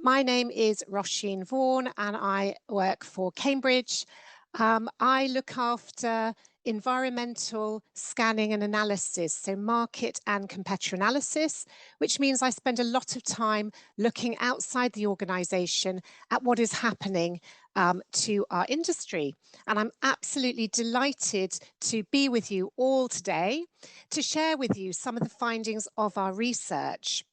My name is Roisin Vaughan and I work for Cambridge. I look after environmental scanning and analysis, so market and competitor analysis, which means I spend a lot of time looking outside the organisation at what is happening to our industry. And I'm absolutely delighted to be with you all today to share with you some of the findings of our research.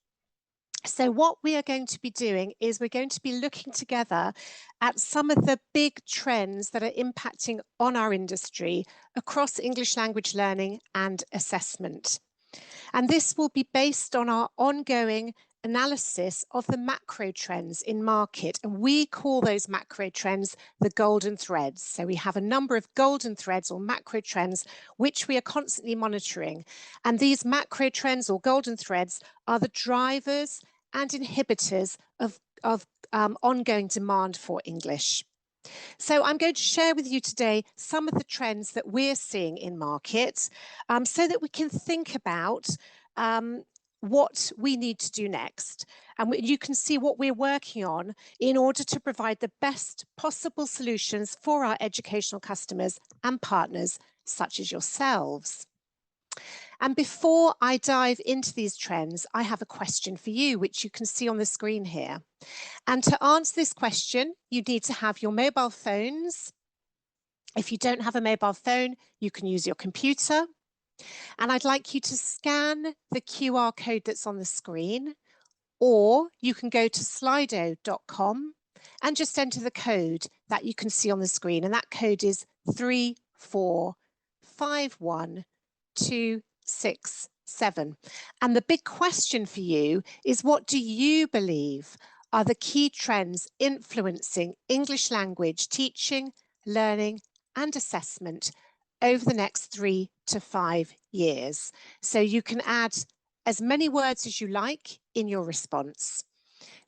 So what we are going to be doing is we're going to be looking together at some of the big trends that are impacting on our industry across English language learning and assessment. And this will be based on our ongoing analysis of the macro trends in market. And we call those macro trends the golden threads. So we have a number of golden threads or macro trends, which we are constantly monitoring. And these macro trends or golden threads are the drivers and inhibitors of ongoing demand for English. So I'm going to share with you today some of the trends that we're seeing in market so that we can think about what we need to do next. And you can see what we're working on in order to provide the best possible solutions for our educational customers and partners such as yourselves. And before I dive into these trends, I have a question for you, which you can see on the screen here. And to answer this question, you need to have your mobile phones. If you don't have a mobile phone, you can use your computer. And I'd like you to scan the QR code that's on the screen, or you can go to slido.com and just enter the code that you can see on the screen. And that code is 3451267. And the big question for you is, what do you believe are the key trends influencing English language teaching, learning and assessment over the next 3 to 5 years? So you can add as many words as you like in your response.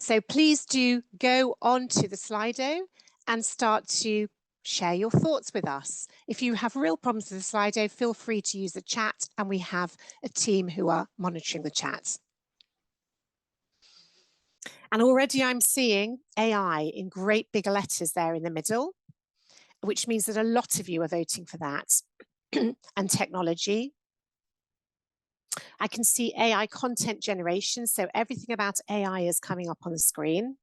So please do go on to the Slido and start to share your thoughts with us. If you have real problems with the Slido, feel free to use the chat, and we have a team who are monitoring the chat. And already I'm seeing AI in great big letters there in the middle, which means that a lot of you are voting for that. And technology. I can see AI content generation, so everything about AI is coming up on the screen.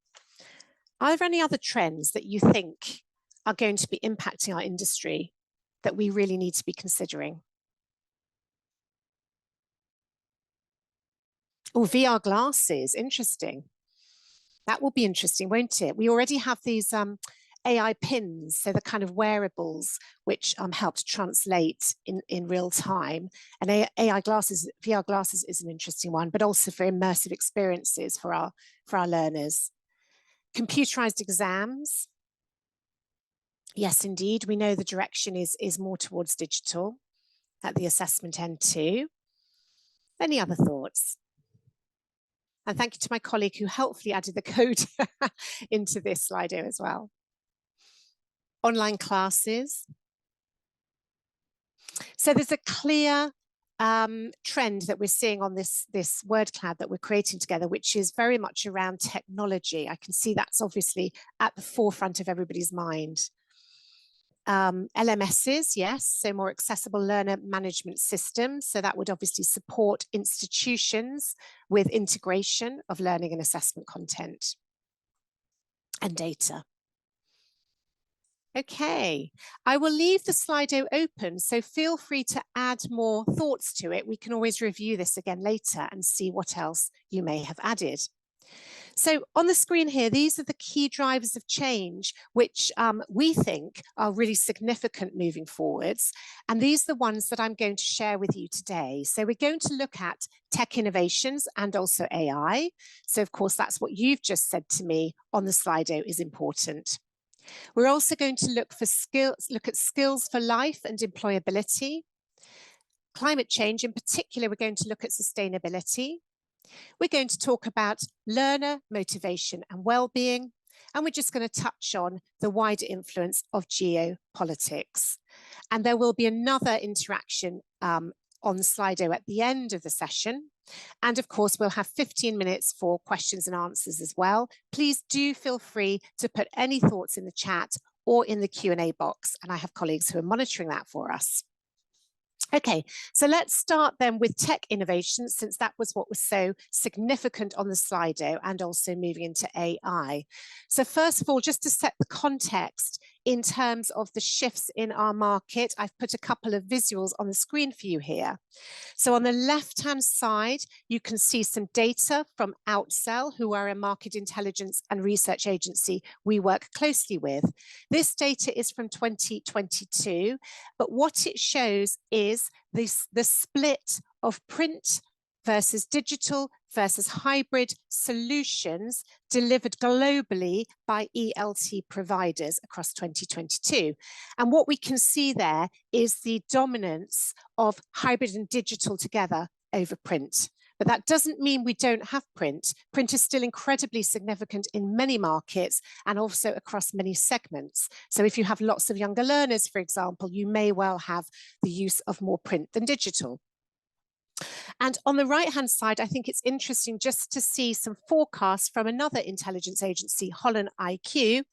Are there any other trends that you think are going to be impacting our industry that we really need to be considering? Oh, VR glasses, interesting. That will be interesting, won't it? We already have these AI pins, so the kind of wearables which help to translate in real time. And AI glasses, VR glasses is an interesting one, but also for immersive experiences for our learners. Computerized exams. Yes, indeed, we know the direction is more towards digital at the assessment end too. Any other thoughts? And thank you to my colleague who helpfully added the code into this Slido as well. Online classes. So there's a clear trend that we're seeing on this word cloud that we're creating together, which is very much around technology. I can see that's obviously at the forefront of everybody's mind. LMSs, yes, so more accessible learner management systems. So that would obviously support institutions with integration of learning and assessment content and data. Okay, I will leave the Slido open, so feel free to add more thoughts to it. We can always review this again later and see what else you may have added. So on the screen here, these are the key drivers of change, which we think are really significant moving forwards. And these are the ones that I'm going to share with you today. So we're going to look at tech innovations and also AI. So of course, that's what you've just said to me on the Slido is important. We're also going to look at skills for life and employability. Climate change, in particular, we're going to look at sustainability. We're going to talk about learner motivation and well-being, and we're just going to touch on the wider influence of geopolitics. And there will be another interaction on Slido at the end of the session. And of course, we'll have 15 minutes for questions and answers as well. Please do feel free to put any thoughts in the chat or in the Q&A box, and I have colleagues who are monitoring that for us. Okay, so let's start then with tech innovation, since that was what was so significant on the Slido, and also moving into AI. So first of all, just to set the context in terms of the shifts in our market, I've put a couple of visuals on the screen for you here. So on the left-hand side, you can see some data from Outsell, who are a market intelligence and research agency we work closely with. This data is from 2022, but what it shows is the split of print versus digital versus hybrid solutions delivered globally by ELT providers across 2022. And what we can see there is the dominance of hybrid and digital together over print. But that doesn't mean we don't have print. Print is still incredibly significant in many markets and also across many segments. So if you have lots of younger learners, for example, you may well have the use of more print than digital. And on the right-hand side, I think it's interesting just to see some forecasts from another intelligence agency, Holland IQ,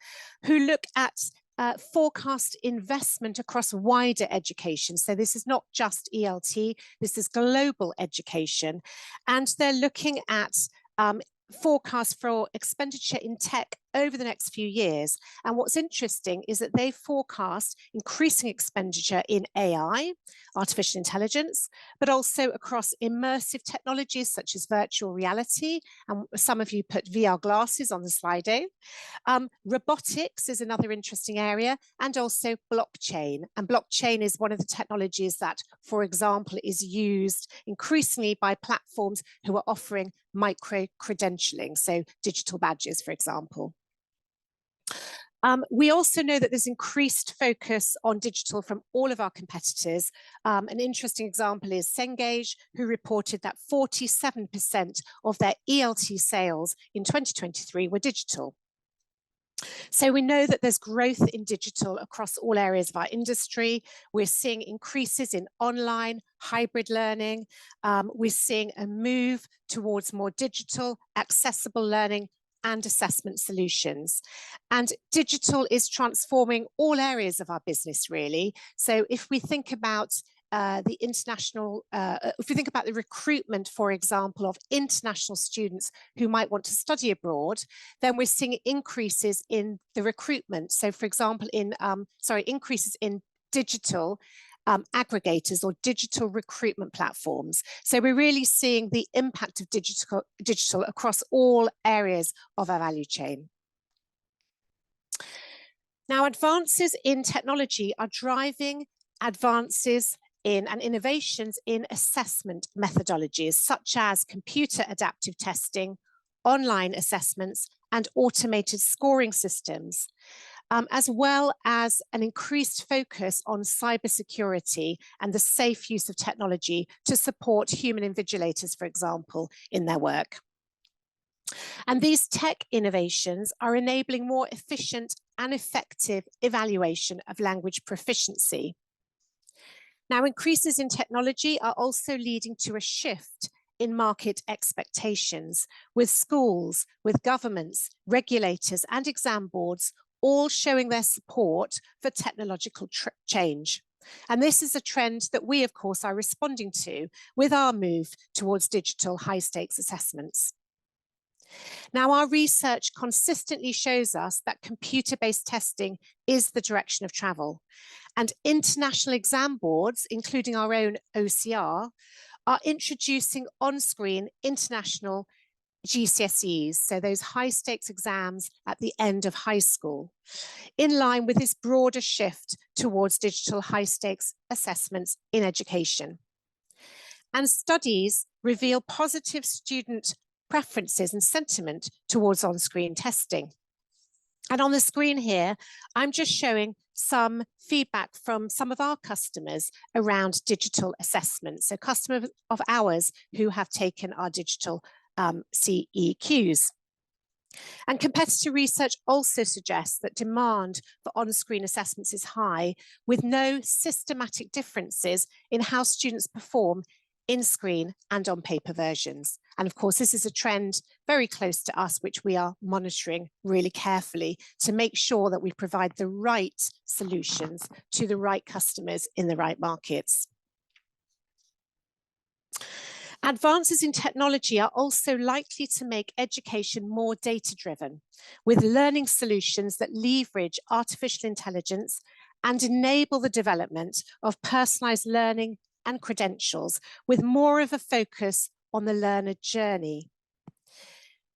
who look at forecast investment across wider education. So this is not just ELT, this is global education. And they're looking at forecast for expenditure in tech over the next few years. And what's interesting is that they forecast increasing expenditure in AI, artificial intelligence, but also across immersive technologies such as virtual reality. And some of you put VR glasses on the Slido. Robotics is another interesting area, and also blockchain. And blockchain is one of the technologies that, for example, is used increasingly by platforms who are offering micro-credentialing, so digital badges, for example. We also know that there's increased focus on digital from all of our competitors. An interesting example is Cengage, who reported that 47% of their ELT sales in 2023 were digital. So we know that there's growth in digital across all areas of our industry. We're seeing increases in online, hybrid learning. We're seeing a move towards more digital, accessible learning and assessment solutions. And digital is transforming all areas of our business, really. So if we think about the international, if we think about the recruitment, for example, of international students who might want to study abroad, then we're seeing increases in the recruitment. So for example, increases in digital aggregators or digital recruitment platforms. So we're really seeing the impact of digital across all areas of our value chain. Now, advances in technology are driving advances in and innovations in assessment methodologies, such as computer adaptive testing, online assessments, and automated scoring systems, as well as an increased focus on cybersecurity and the safe use of technology to support human invigilators, for example, in their work. And these tech innovations are enabling more efficient and effective evaluation of language proficiency. Now, increases in technology are also leading to a shift in market expectations, with schools, with governments, regulators, and exam boards all showing their support for technological change. And this is a trend that we, of course, are responding to with our move towards digital high-stakes assessments. Now, our research consistently shows us that computer-based testing is the direction of travel. And international exam boards, including our own OCR, are introducing on-screen international GCSEs, so those high-stakes exams at the end of high school, in line with this broader shift towards digital high-stakes assessments in education. And studies reveal positive student preferences and sentiment towards on-screen testing. And on the screen here, I'm just showing some feedback from some of our customers around digital assessment. So customers of ours who have taken our digital CEQs. And competitor research also suggests that demand for on-screen assessments is high, with no systematic differences in how students perform in-screen and on paper versions. And of course, this is a trend very close to us, which we are monitoring really carefully to make sure that we provide the right solutions to the right customers in the right markets. Advances in technology are also likely to make education more data-driven, with learning solutions that leverage artificial intelligence and enable the development of personalized learning and credentials, with more of a focus on the learner journey.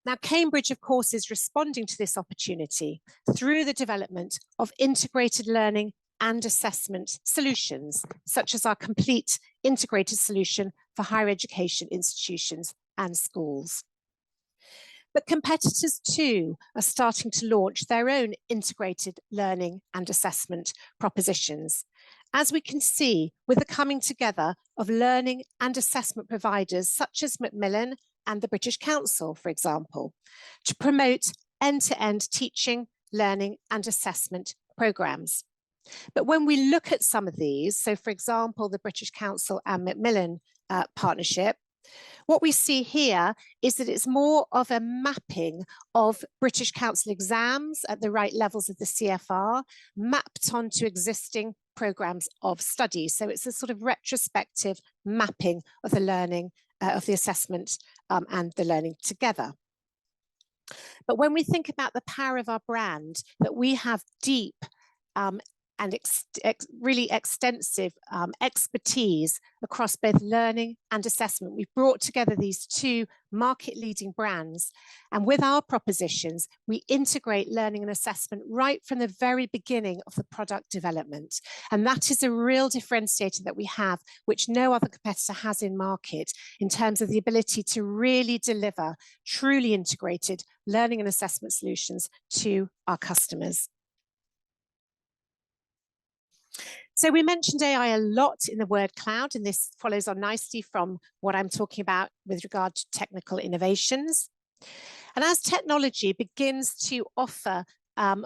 Now, Cambridge, of course, is responding to this opportunity through the development of integrated learning and assessment solutions, such as our complete integrated solution for higher education institutions and schools. But competitors too are starting to launch their own integrated learning and assessment propositions, as we can see with the coming together of learning and assessment providers such as Macmillan and the British Council, for example, to promote end-to-end teaching, learning and assessment programmes. But when we look at some of these, so for example, the British Council and Macmillan partnership, what we see here is that it's more of a mapping of British Council exams at the right levels of the CFR, mapped onto existing programmes of study. So it's a sort of retrospective mapping of the learning, of the assessment and the learning together. But when we think about the power of our brand, that we have deep and really extensive expertise across both learning and assessment. We've brought together these two market-leading brands, and with our propositions, we integrate learning and assessment right from the very beginning of the product development. And that is a real differentiator that we have, which no other competitor has in market, in terms of the ability to really deliver truly integrated learning and assessment solutions to our customers. So we mentioned AI a lot in the word cloud, and this follows on nicely from what I'm talking about with regard to technical innovations. And as technology begins to offer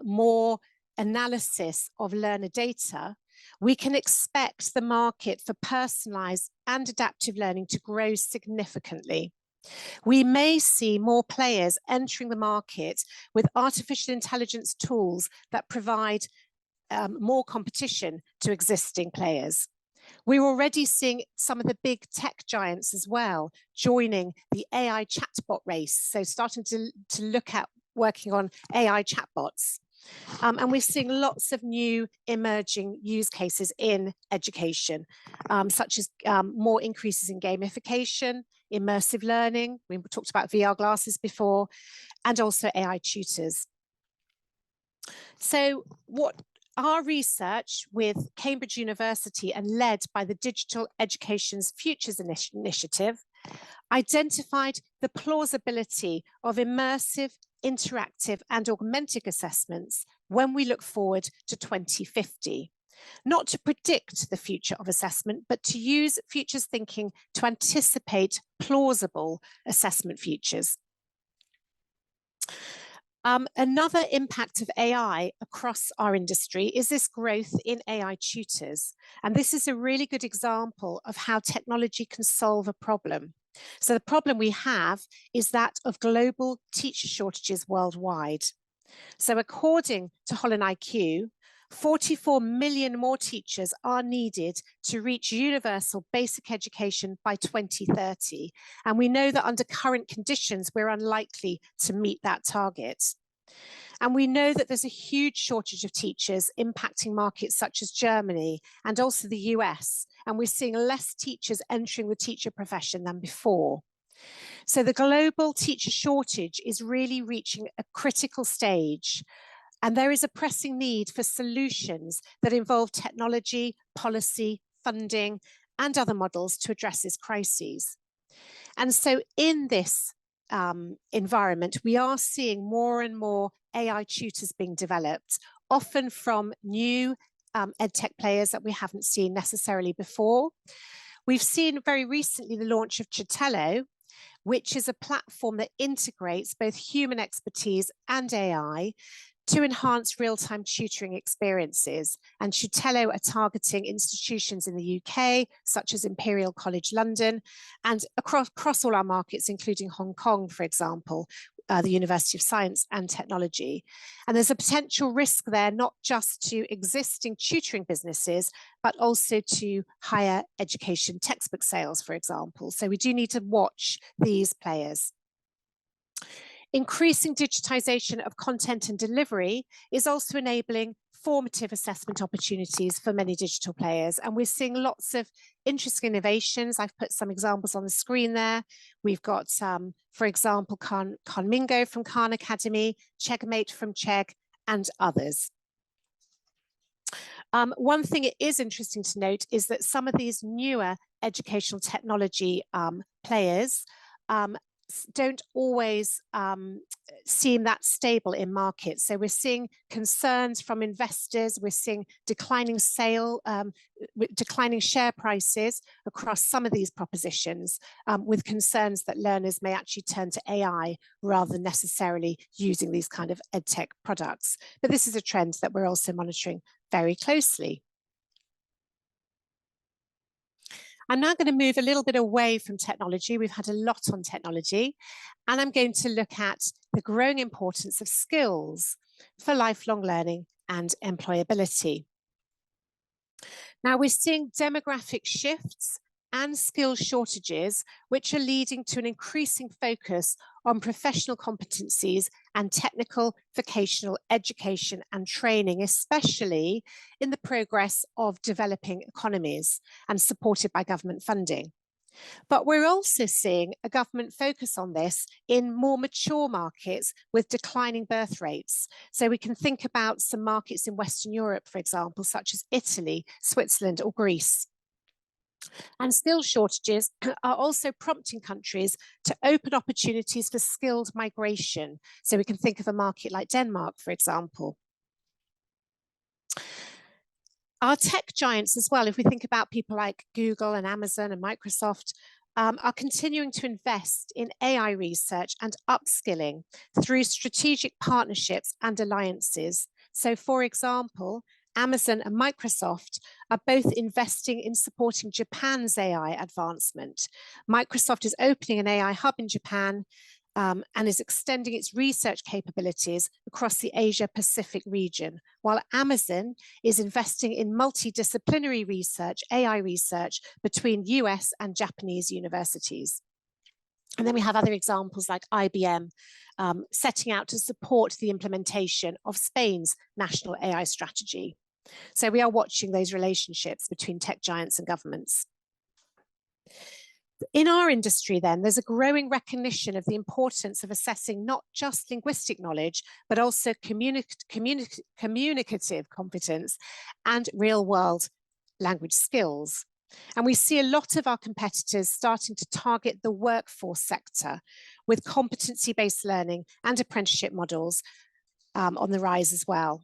more analysis of learner data, we can expect the market for personalised and adaptive learning to grow significantly. We may see more players entering the market with artificial intelligence tools that provide more competition to existing players. We're already seeing some of the big tech giants as well joining the AI chatbot race, so starting to look at working on AI chatbots. And we're seeing lots of new emerging use cases in education, such as more increases in gamification, immersive learning, we talked about VR glasses before, and also AI tutors. So what our research with Cambridge University and led by the Digital Education's Futures Initiative identified the plausibility of immersive, interactive and augmented assessments when we look forward to 2050. Not to predict the future of assessment, but to use futures thinking to anticipate plausible assessment futures. Another impact of AI across our industry is this growth in AI tutors. And this is a really good example of how technology can solve a problem. So the problem we have is that of global teacher shortages worldwide. So according to Holland IQ, 44 million more teachers are needed to reach universal basic education by 2030. And we know that under current conditions, we're unlikely to meet that target. And we know that there's a huge shortage of teachers impacting markets such as Germany and also the US. And we're seeing less teachers entering the teacher profession than before. So the global teacher shortage is really reaching a critical stage. And there is a pressing need for solutions that involve technology, policy, funding, and other models to address this crisis. And so in this environment, we are seeing more and more AI tutors being developed, often from new edtech players that we haven't seen necessarily before. We've seen very recently the launch of Chatello, which is a platform that integrates both human expertise and AI to enhance real-time tutoring experiences. And Tutello are targeting institutions in the UK, such as Imperial College London, and across all our markets, including Hong Kong, for example, the University of Science and Technology. And there's a potential risk there, not just to existing tutoring businesses, but also to higher education textbook sales, for example. So we do need to watch these players. Increasing digitization of content and delivery is also enabling formative assessment opportunities for many digital players. And we're seeing lots of interesting innovations. I've put some examples on the screen there. We've got, for example, Conmingo from Khan Academy, Checkmate from Chegg, and others. One thing it is interesting to note is that some of these newer educational technology players don't always seem that stable in markets. So we're seeing concerns from investors, we're seeing declining share prices across some of these propositions, with concerns that learners may actually turn to AI rather than necessarily using these kind of edtech products. But this is a trend that we're also monitoring very closely. I'm now going to move a little bit away from technology. We've had a lot on technology, and I'm going to look at the growing importance of skills for lifelong learning and employability. Now, we're seeing demographic shifts and skill shortages, which are leading to an increasing focus on professional competencies and technical vocational education and training, especially in the progress of developing economies and supported by government funding. But we're also seeing a government focus on this in more mature markets with declining birth rates. So we can think about some markets in Western Europe, for example, such as Italy, Switzerland, or Greece. And skill shortages are also prompting countries to open opportunities for skilled migration. So we can think of a market like Denmark, for example. Our tech giants as well, if we think about people like Google and Amazon and Microsoft, are continuing to invest in AI research and upskilling through strategic partnerships and alliances. So for example, Amazon and Microsoft are both investing in supporting Japan's AI advancement. Microsoft is opening an AI hub in Japan and is extending its research capabilities across the Asia-Pacific region, while Amazon is investing in multidisciplinary research, AI research, between US and Japanese universities. And then we have other examples like IBM setting out to support the implementation of Spain's national AI strategy. So we are watching those relationships between tech giants and governments. In our industry, then, there's a growing recognition of the importance of assessing not just linguistic knowledge, but also communicative competence and real-world language skills. And we see a lot of our competitors starting to target the workforce sector with competency-based learning and apprenticeship models on the rise as well.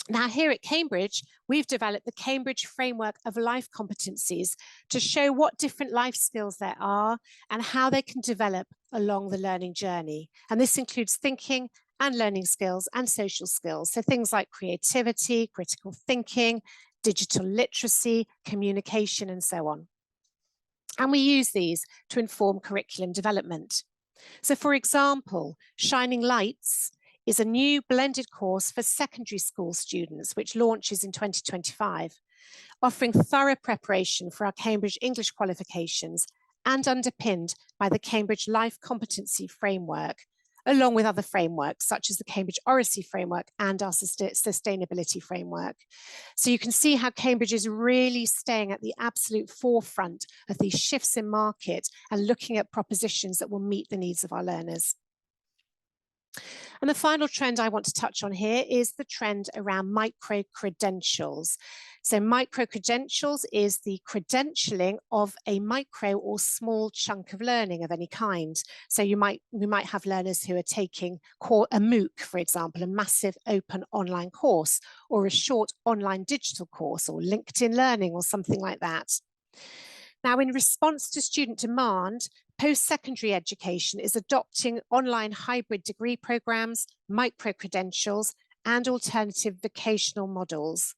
Now, here at Cambridge, we've developed the Cambridge Framework of Life Competencies to show what different life skills there are and how they can develop along the learning journey. And this includes thinking and learning skills and social skills. So things like creativity, critical thinking, digital literacy, communication, and so on. And we use these to inform curriculum development. So for example, Shining Lights is a new blended course for secondary school students, which launches in 2025, offering thorough preparation for our Cambridge English qualifications and underpinned by the Cambridge Life Competency Framework, along with other frameworks such as the Cambridge Oracy Framework and our Sustainability Framework. So you can see how Cambridge is really staying at the absolute forefront of these shifts in market and looking at propositions that will meet the needs of our learners. And the final trend I want to touch on here is the trend around micro-credentials. So micro-credentials is the credentialing of a micro or small chunk of learning of any kind. So we might have learners who are taking a MOOC, for example, a massive open online course, or a short online digital course, or LinkedIn Learning, or something like that. Now, in response to student demand, Post-secondary education is adopting online hybrid degree programs, micro-credentials, and alternative vocational models.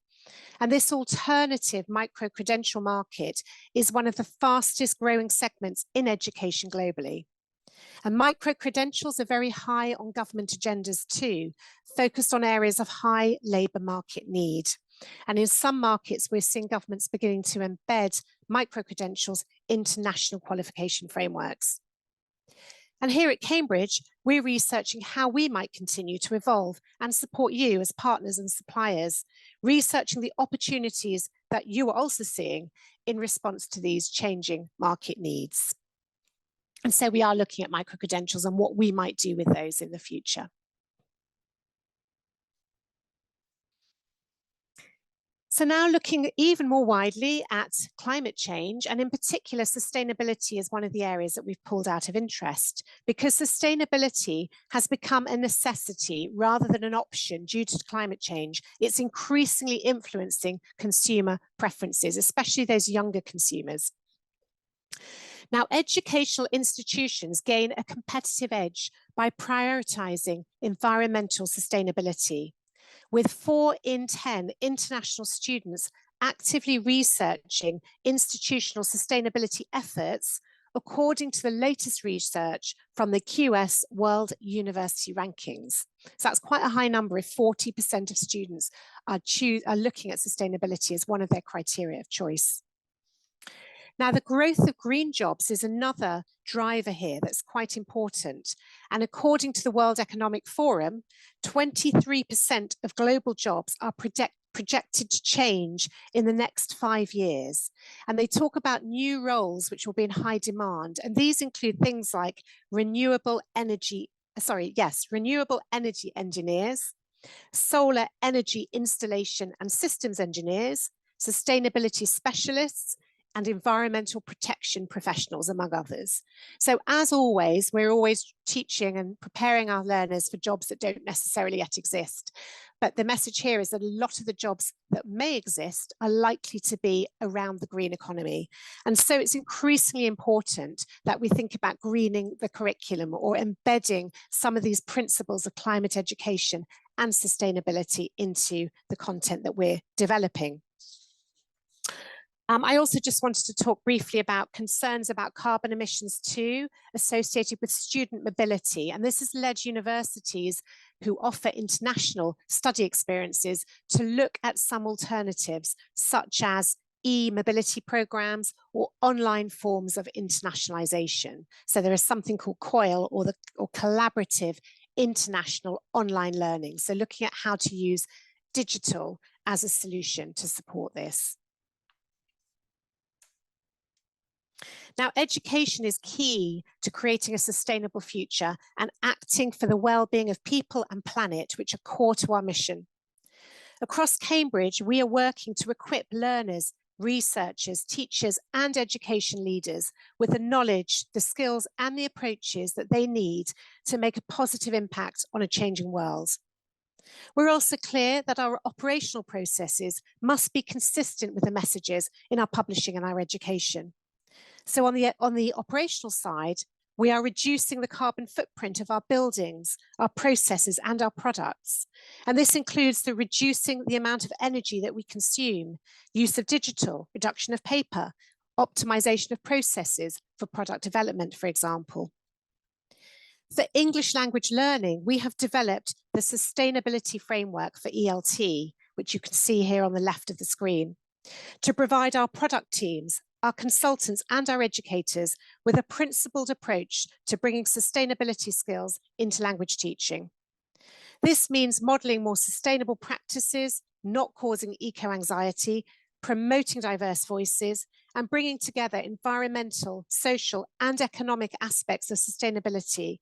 And this alternative micro-credential market is one of the fastest growing segments in education globally. And micro-credentials are very high on government agendas too, focused on areas of high labour market need. And in some markets, we're seeing governments beginning to embed micro-credentials into national qualification frameworks. And here at Cambridge, we're researching how we might continue to evolve and support you as partners and suppliers, researching the opportunities that you are also seeing in response to these changing market needs. And so we are looking at micro-credentials and what we might do with those in the future. So now looking even more widely at climate change, and in particular, sustainability is one of the areas that we've pulled out of interest, because sustainability has become a necessity rather than an option due to climate change. It's increasingly influencing consumer preferences, especially those younger consumers. Now, educational institutions gain a competitive edge by prioritising environmental sustainability, with 4 in 10 international students actively researching institutional sustainability efforts, according to the latest research from the QS World University Rankings. So that's quite a high number if 40% of students are looking at sustainability as one of their criteria of choice. Now, the growth of green jobs is another driver here that's quite important. And according to the World Economic Forum, 23% of global jobs are projected to change in the next 5 years. And they talk about new roles which will be in high demand. And these include things like renewable energy engineers, solar energy installation and systems engineers, sustainability specialists, and environmental protection professionals, among others. So as always, we're always teaching and preparing our learners for jobs that don't necessarily yet exist. But the message here is that a lot of the jobs that may exist are likely to be around the green economy. And so it's increasingly important that we think about greening the curriculum or embedding some of these principles of climate education and sustainability into the content that we're developing. I also just wanted to talk briefly about concerns about carbon emissions too, associated with student mobility. And this has led universities who offer international study experiences to look at some alternatives, such as e-mobility programs or online forms of internationalization. So there is something called COIL, or Collaborative International Online Learning. So looking at how to use digital as a solution to support this. Now, education is key to creating a sustainable future and acting for the well-being of people and planet, which are core to our mission. Across Cambridge, we are working to equip learners, researchers, teachers, and education leaders with the knowledge, the skills, and the approaches that they need to make a positive impact on a changing world. We're also clear that our operational processes must be consistent with the messages in our publishing and our education. So on the operational side, we are reducing the carbon footprint of our buildings, our processes, and our products. And this includes reducing the amount of energy that we consume, use of digital, reduction of paper, optimization of processes for product development, for example. For English language learning, we have developed the sustainability framework for ELT, which you can see here on the left of the screen, to provide our product teams, our consultants, and our educators with a principled approach to bringing sustainability skills into language teaching. This means modeling more sustainable practices, not causing eco-anxiety, promoting diverse voices, and bringing together environmental, social, and economic aspects of sustainability,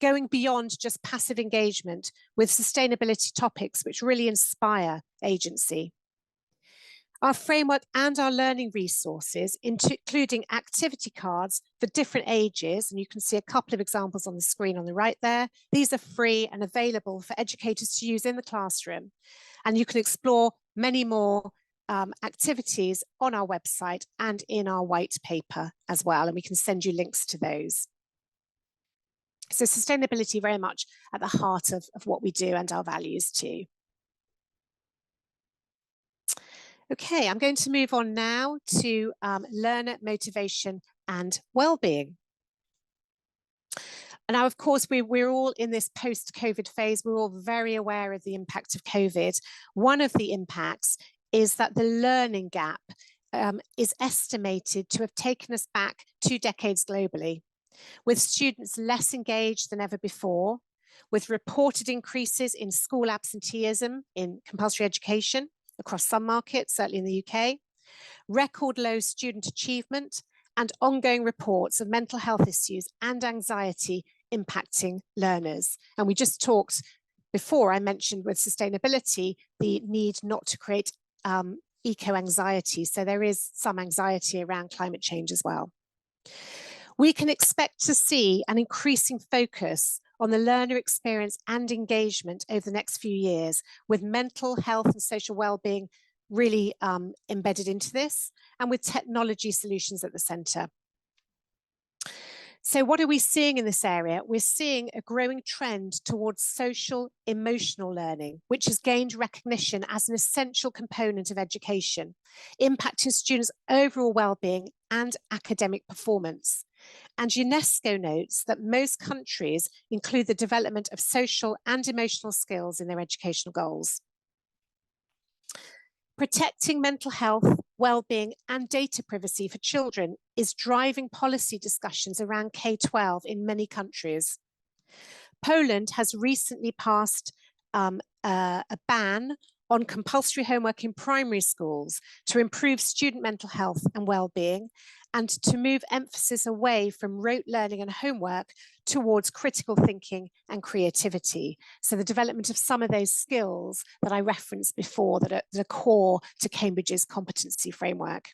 going beyond just passive engagement with sustainability topics which really inspire agency. Our framework and our learning resources, including activity cards for different ages, and you can see a couple of examples on the screen on the right there. These are free and available for educators to use in the classroom. And you can explore many more activities on our website and in our white paper as well, and we can send you links to those. So sustainability very much at the heart of what we do and our values too. Okay, I'm going to move on now to learner motivation and well-being. And now, of course, we're all in this post-COVID phase. We're all very aware of the impact of COVID. One of the impacts is that the learning gap is estimated to have taken us back 2 decades globally, with students less engaged than ever before, with reported increases in school absenteeism in compulsory education across some markets, certainly in the UK, record low student achievement, and ongoing reports of mental health issues and anxiety impacting learners. And we just talked before, I mentioned with sustainability, the need not to create eco-anxiety. So there is some anxiety around climate change as well. We can expect to see an increasing focus on the learner experience and engagement over the next few years, with mental health and social well-being really embedded into this, and with technology solutions at the centre. So what are we seeing in this area? We're seeing a growing trend towards social emotional learning, which has gained recognition as an essential component of education, impacting students' overall well-being and academic performance. And UNESCO notes that most countries include the development of social and emotional skills in their educational goals. Protecting mental health, well-being and data privacy for children is driving policy discussions around K-12 in many countries. Poland has recently passed a ban on compulsory homework in primary schools to improve student mental health and well-being, and to move emphasis away from rote learning and homework towards critical thinking and creativity. So the development of some of those skills that I referenced before that are core to Cambridge's competency framework.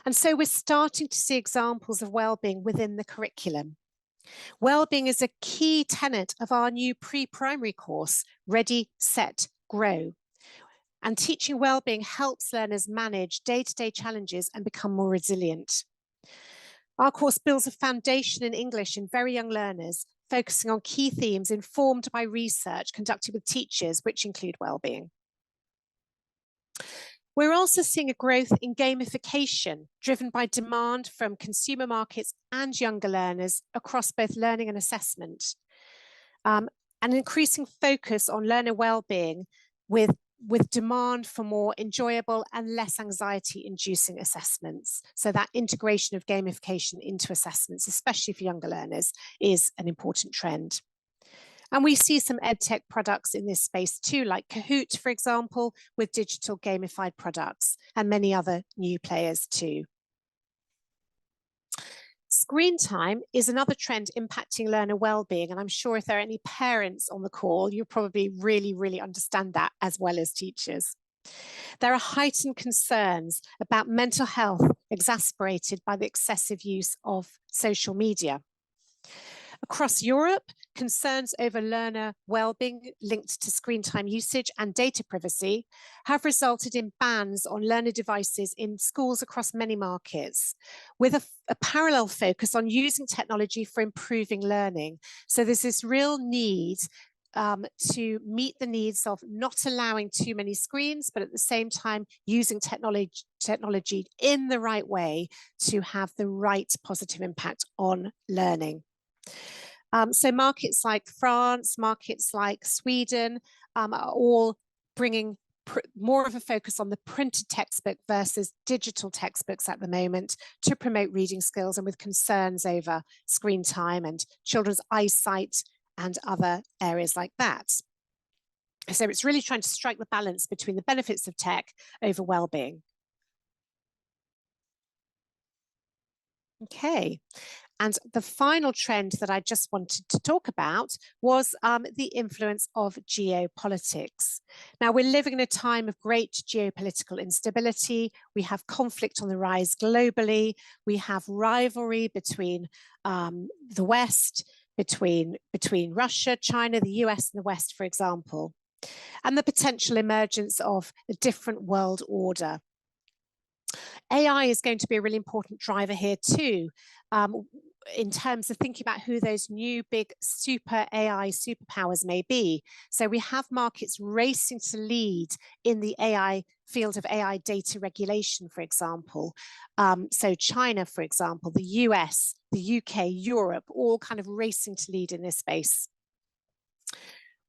And so we're starting to see examples of well-being within the curriculum. Well-being is a key tenet of our new pre-primary course, Ready, Set, Grow. And teaching well-being helps learners manage day-to-day challenges and become more resilient. Our course builds a foundation in English in very young learners, focusing on key themes informed by research conducted with teachers, which include well-being. We're also seeing a growth in gamification, driven by demand from consumer markets and younger learners across both learning and assessment. An increasing focus on learner well-being with demand for more enjoyable and less anxiety-inducing assessments. So that integration of gamification into assessments, especially for younger learners, is an important trend. And we see some EdTech products in this space too, like Kahoot, for example, with digital gamified products, and many other new players too. Screen time is another trend impacting learner well-being, and I'm sure if there are any parents on the call, you'll probably really understand that as well as teachers. There are heightened concerns about mental health exacerbated by the excessive use of social media. Across Europe, concerns over learner well-being linked to screen time usage and data privacy have resulted in bans on learner devices in schools across many markets, with a parallel focus on using technology for improving learning. So there's this real need to meet the needs of not allowing too many screens, but at the same time using technology in the right way to have the right positive impact on learning. So markets like France, markets like Sweden are all bringing more of a focus on the printed textbook versus digital textbooks at the moment to promote reading skills, and with concerns over screen time and children's eyesight and other areas like that. So it's really trying to strike the balance between the benefits of tech over well-being. Okay. And the final trend that I just wanted to talk about was the influence of geopolitics. Now, we're living in a time of great geopolitical instability. We have conflict on the rise globally. We have rivalry between the West, between Russia, China, the US, and the West, for example. and the potential emergence of a different world order. AI is going to be a really important driver here too, in terms of thinking about who those new big super AI superpowers may be. So we have markets racing to lead in the AI field of AI data regulation, for example. So China, for example, the US, the UK, Europe, all kind of racing to lead in this space.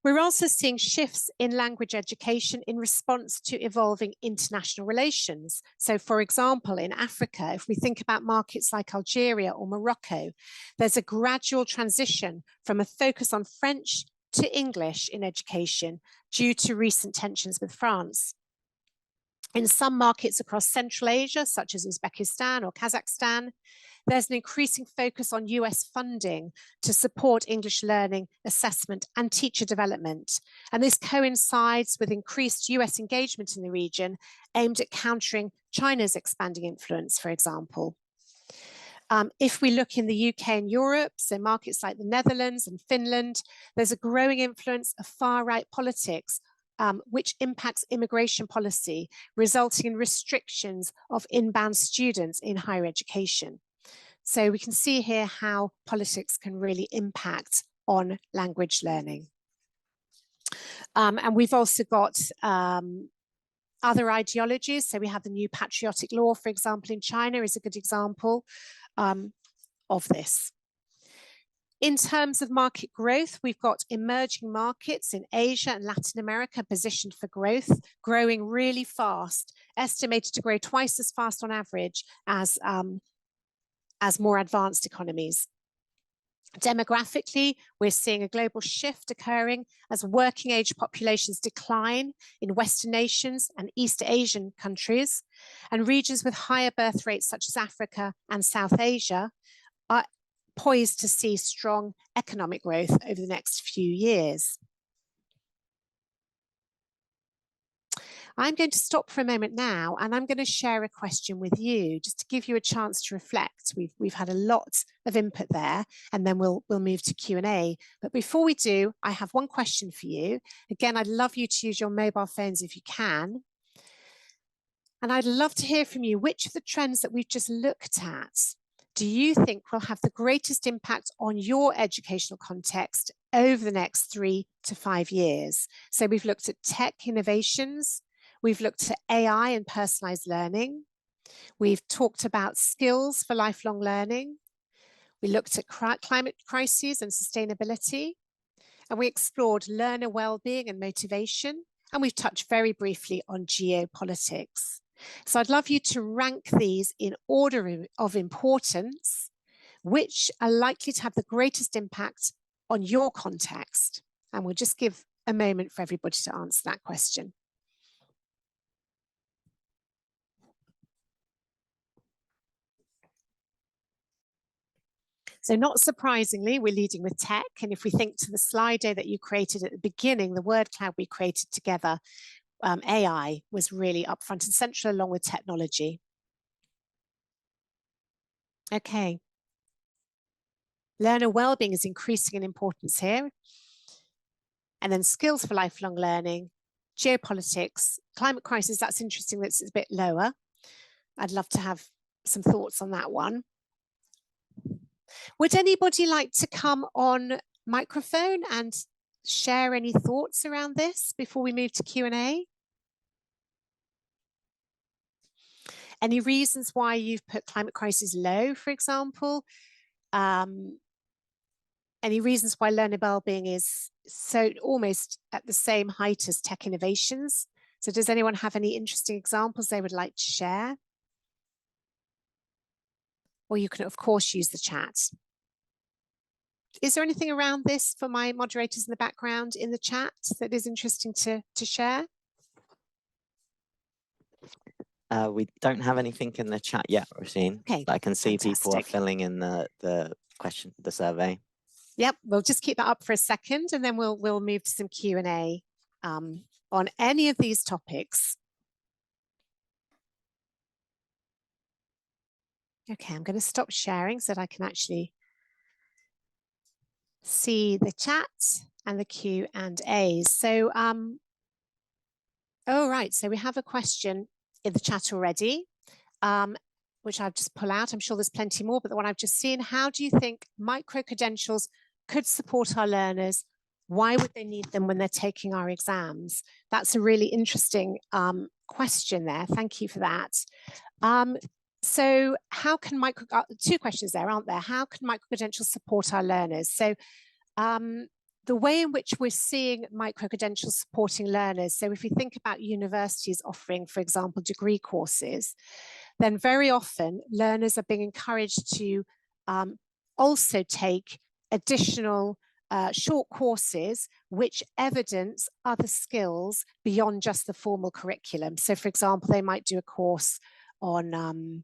We're also seeing shifts in language education in response to evolving international relations. So for example, in Africa, if we think about markets like Algeria or Morocco, there's a gradual transition from a focus on French to English in education due to recent tensions with France. In some markets across Central Asia, such as Uzbekistan or Kazakhstan, there's an increasing focus on US funding to support English learning, assessment, and teacher development. And this coincides with increased US engagement in the region aimed at countering China's expanding influence, for example. If we look in the UK and Europe, so markets like the Netherlands and Finland, there's a growing influence of far-right politics, which impacts immigration policy, resulting in restrictions of inbound students in higher education. So we can see here how politics can really impact on language learning. And we've also got other ideologies. So we have the new patriotic law, for example, in China is a good example of this. In terms of market growth, we've got emerging markets in Asia and Latin America positioned for growth, growing really fast, estimated to grow twice as fast on average as more advanced economies. Demographically, we're seeing a global shift occurring as working age populations decline in Western nations and East Asian countries, and regions with higher birth rates such as Africa and South Asia are poised to see strong economic growth over the next few years. I'm going to stop for a moment now, and I'm going to share a question with you just to give you a chance to reflect. We've had a lot of input there, and then we'll move to Q&A. But before we do, I have one question for you. Again, I'd love you to use your mobile phones if you can. And I'd love to hear from you, which of the trends that we've just looked at do you think will have the greatest impact on your educational context over the next 3 to 5 years? So we've looked at tech innovations, we've looked at AI and personalized learning, we've talked about skills for lifelong learning, we looked at climate crises and sustainability, and we explored learner well-being and motivation, and we've touched very briefly on geopolitics. So I'd love you to rank these in order of importance, which are likely to have the greatest impact on your context. And we'll just give a moment for everybody to answer that question. So not surprisingly, we're leading with tech. And if we think to the Slido that you created at the beginning, the word cloud we created together, AI was really up front and central along with technology. Okay. Learner well-being is increasing in importance here. And then skills for lifelong learning, geopolitics, climate crisis, that's interesting, that's a bit lower. I'd love to have some thoughts on that one. Would anybody like to come on microphone and share any thoughts around this before we move to Q&A? Any reasons why you've put climate crisis low, for example? Any reasons why learner well-being is so almost at the same height as tech innovations? So does anyone have any interesting examples they would like to share? Or you can, of course, use the chat. Is there anything around this for my moderators in the background in the chat that is interesting to share? We don't have anything in the chat yet, Roisin. Okay, I can see fantastic. people are filling in the survey. Yep, we'll just keep that up for a second, and then we'll move to some Q&A on any of these topics. Okay, I'm going to stop sharing so that I can actually see the chat and the Q&As. So Oh, right. So we have a question in the chat already, which I'll just pull out. I'm sure there's plenty more, but the one I've just seen, how do you think micro-credentials could support our learners? Why would they need them when they're taking our exams? That's a really interesting question there. Thank you for that. So how can two questions there, aren't there? How can micro-credentials support our learners? So the way in which we're seeing micro-credentials supporting learners, so if we think about universities offering, for example, degree courses, then very often learners are being encouraged to also take additional short courses which evidence other skills beyond just the formal curriculum. So for example, they might do a course on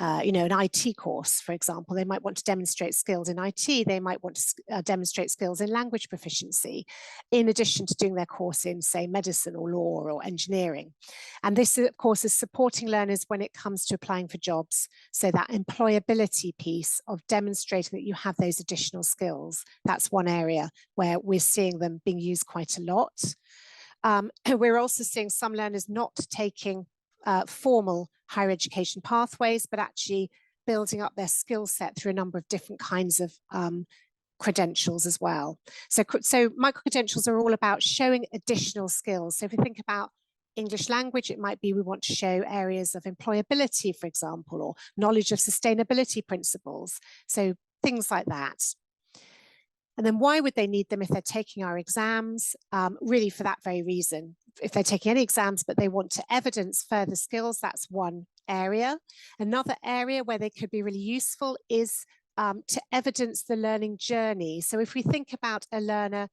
an IT course, for example. They might want to demonstrate skills in IT. They might want to demonstrate skills in language proficiency, in addition to doing their course in, say, medicine or law or engineering. And this, of course, is supporting learners when it comes to applying for jobs. So that employability piece of demonstrating that you have those additional skills, that's one area where we're seeing them being used quite a lot. We're also seeing some learners not taking formal higher education pathways, but actually building up their skill set through a number of different kinds of credentials as well. So micro-credentials are all about showing additional skills. So if we think about English language, it might be we want to show areas of employability, for example, or knowledge of sustainability principles. So things like that. And then why would they need them if they're taking our exams? Really for that very reason. If they're taking any exams, but they want to evidence further skills, that's one area. Another area where they could be really useful is to evidence the learning journey. So if we think about a learner,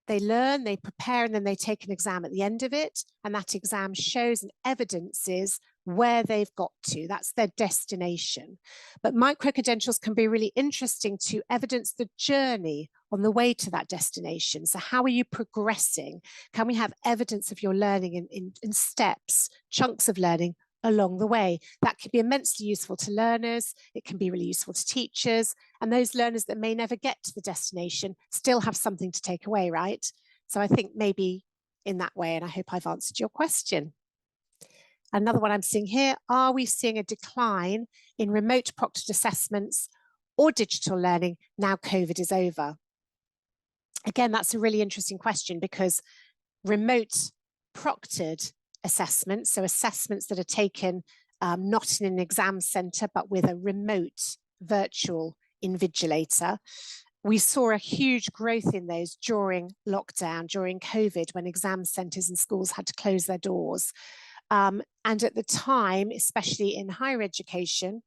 they learn, they prepare, and then they take an exam at the end of it. And that exam shows and evidences where they've got to. That's their destination. But micro-credentials can be really interesting to evidence the journey on the way to that destination. So how are you progressing? Can we have evidence of your learning in steps, chunks of learning along the way? That could be immensely useful to learners. It can be really useful to teachers. And those learners that may never get to the destination still have something to take away, right? So I think maybe in that way, and I hope I've answered your question. Another one I'm seeing here, are we seeing a decline in remote proctored assessments or digital learning now COVID is over? Again, that's a really interesting question because remote proctored assessments, so assessments that are taken not in an exam centre, but with a remote virtual invigilator, we saw a huge growth in those during lockdown, during COVID, when exam centres and schools had to close their doors. And at the time, especially in higher education,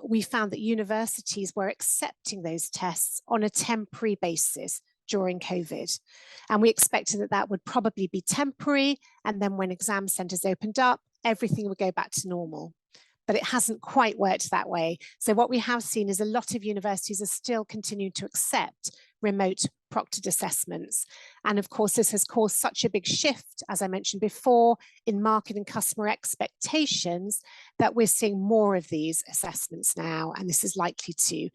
we found that universities were accepting those tests on a temporary basis during COVID. And we expected that that would probably be temporary. And then when exam centres opened up, everything would go back to normal. But it hasn't quite worked that way. So what we have seen is a lot of universities are still continuing to accept remote proctored assessments. And of course, this has caused such a big shift, as I mentioned before, in market and customer expectations that we're seeing more of these assessments now. And this is likely to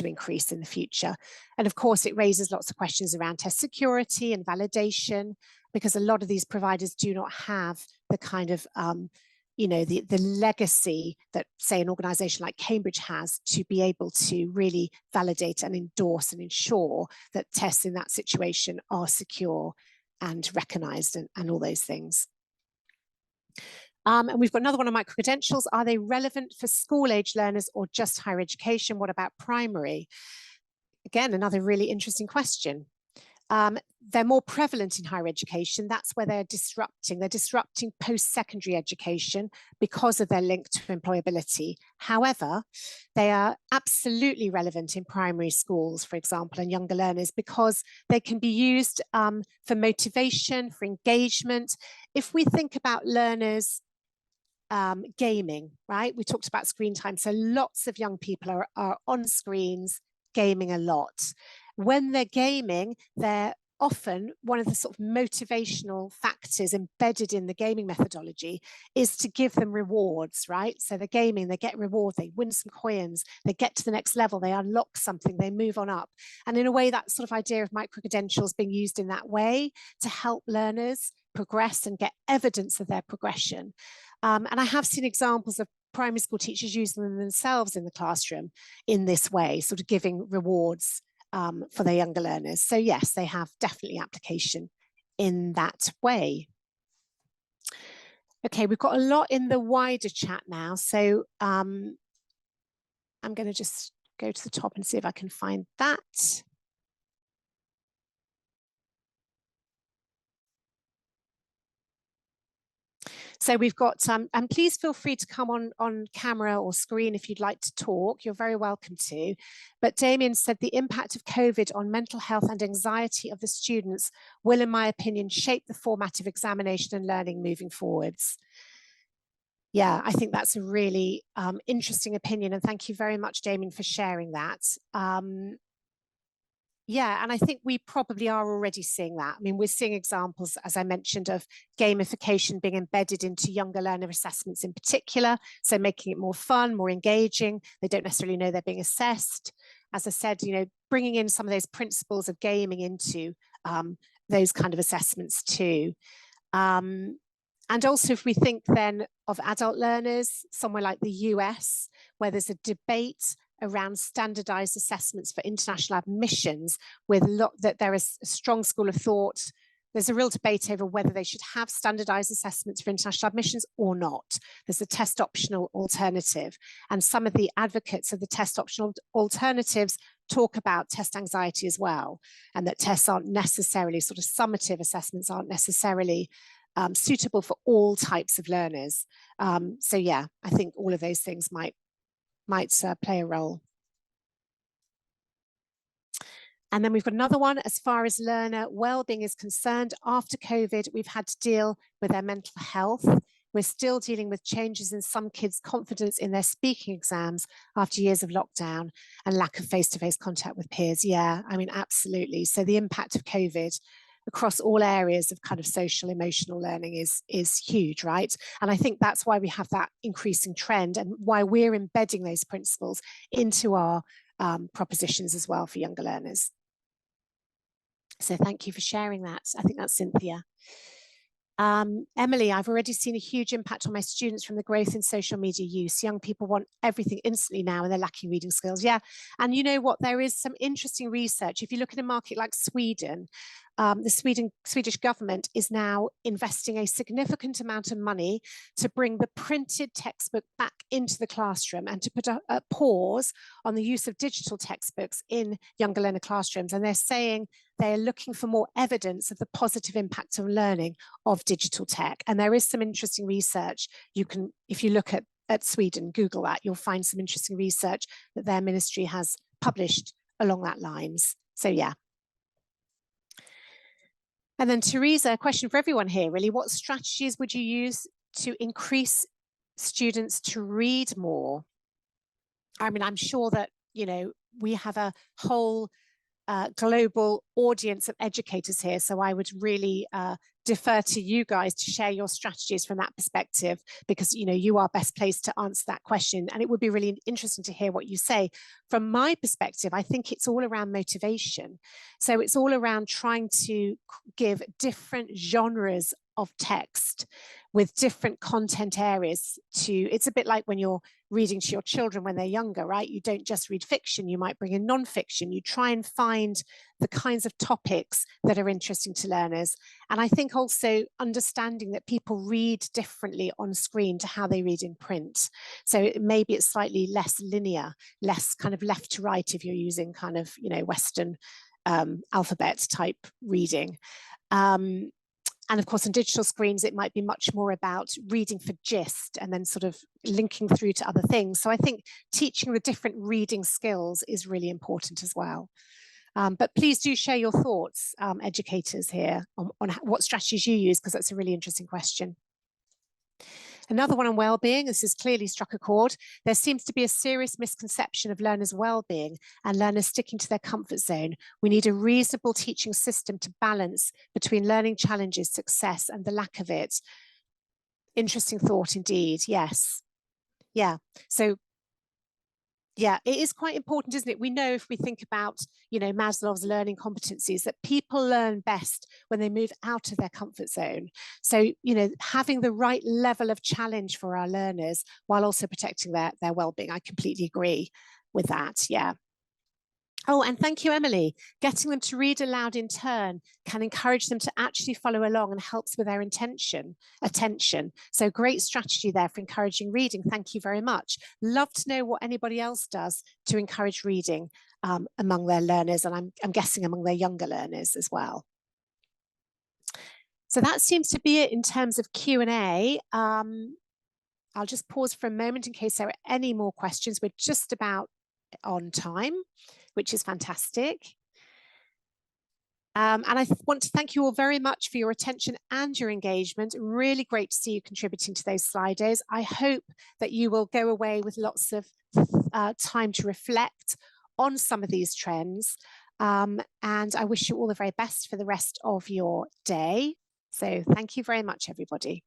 increase in the future. And of course, it raises lots of questions around test security and validation, because a lot of these providers do not have the kind of the legacy that, say, an organization like Cambridge has to be able to really validate and endorse and ensure that tests in that situation are secure and recognized and all those things. And we've got another one on micro-credentials. Are they relevant for school-age learners or just higher education? What about primary? Again, another really interesting question. They're more prevalent in higher education. That's where they're disrupting. They're disrupting post-secondary education because of their link to employability. However, they are absolutely relevant in primary schools, for example, and younger learners, because they can be used for motivation, for engagement. If we think about learners gaming, right? We talked about screen time. So lots of young people are on screens gaming a lot. When they're gaming, they're often one of the sort of motivational factors embedded in the gaming methodology is to give them rewards, right? So they're gaming, they get reward, they win some coins, they get to the next level, they unlock something, they move on up. And in a way, that sort of idea of micro-credentials being used in that way to help learners progress and get evidence of their progression. And I have seen examples of primary school teachers using them themselves in the classroom in this way, sort of giving rewards for their younger learners. So yes, they have definitely application in that way. Okay, we've got a lot in the wider chat now. So I'm going to just go to the top and see if I can find that. So we've got, and please feel free to come on camera or screen if you'd like to talk. You're very welcome to. But Damien said the impact of COVID on mental health and anxiety of the students will, in my opinion, shape the format of examination and learning moving forwards. Yeah, I think that's a really interesting opinion. And thank you very much, Damien, for sharing that. Yeah, and I think we probably are already seeing that. I mean, we're seeing examples, as I mentioned, of gamification being embedded into younger learner assessments in particular, so making it more fun, more engaging. They don't necessarily know they're being assessed. As I said, you know, bringing in some of those principles of gaming into those kind of assessments too. And also, if we think then of adult learners, somewhere like the US, where there's a debate around standardized assessments for international admissions, with that there is a strong school of thought. There's a real debate over whether they should have standardized assessments for international admissions or not. There's a test optional alternative. And some of the advocates of the test optional alternatives talk about test anxiety as well, and that tests aren't necessarily, sort of summative assessments aren't necessarily suitable for all types of learners. So yeah, I think all of those things might play a role. And then we've got another one. As far as learner well-being is concerned, after COVID, we've had to deal with their mental health. We're still dealing with changes in some kids' confidence in their speaking exams after years of lockdown and lack of face-to-face contact with peers. Yeah, I mean, absolutely. So the impact of COVID across all areas of kind of social emotional learning is huge, right? And I think that's why we have that increasing trend and why we're embedding those principles into our propositions as well for younger learners. So thank you for sharing that. I think that's Cynthia. Emily, I've already seen a huge impact on my students from the growth in social media use. Young people want everything instantly now and they're lacking reading skills. Yeah, and you know what? There is some interesting research. If you look at a market like Sweden, the Swedish government is now investing a significant amount of money to bring the printed textbook back into the classroom and to put a pause on the use of digital textbooks in younger learner classrooms. And they're saying they're looking for more evidence of the positive impact on learning of digital tech. And there is some interesting research. You can, if you look at Sweden, Google that, you'll find some interesting research that their ministry has published along that lines. So yeah. And then Teresa, a question for everyone here really, what strategies would you use to increase students to read more? I mean, I'm sure that, you know, we have a whole global audience of educators here. So I would really defer to you guys to share your strategies from that perspective, because, you know, you are best placed to answer that question. And it would be really interesting to hear what you say. From my perspective, I think it's all around motivation. So it's all around trying to give different genres of text with different content areas to, it's a bit like when you're reading to your children when they're younger, right? You don't just read fiction, you might bring in non-fiction. You try and find the kinds of topics that are interesting to learners. And I think also understanding that people read differently on screen to how they read in print. So maybe it's slightly less linear, less kind of left to right if you're using kind of, you know, Western alphabet type reading. And of course, on digital screens, it might be much more about reading for gist and then sort of linking through to other things. So I think teaching the different reading skills is really important as well. But please do share your thoughts, educators here, on what strategies you use, because that's a really interesting question. Another one on well-being, this has clearly struck a chord. There seems to be a serious misconception of learners' well-being and learners sticking to their comfort zone. We need a reasonable teaching system to balance between learning challenges, success, and the lack of it. Interesting thought indeed, yes. Yeah, so Yeah, it is quite important, isn't it? We know if we think about, Maslow's learning competencies, that people learn best when they move out of their comfort zone. So, having the right level of challenge for our learners while also protecting their well-being. I completely agree with that. Yeah. Oh, and thank you, Emily. Getting them to read aloud in turn can encourage them to actually follow along and helps with their attention. So great strategy there for encouraging reading. Thank you very much. Love to know what anybody else does to encourage reading among their learners, and I'm guessing among their younger learners as well. So that seems to be it in terms of Q&A. I'll just pause for a moment in case there are any more questions. We're just about on time, which is fantastic. And I want to thank you all very much for your attention and your engagement. Really great to see you contributing to those Slidos. I hope that you will go away with lots of time to reflect on some of these trends. And I wish you all the very best for the rest of your day. So thank you very much, everybody.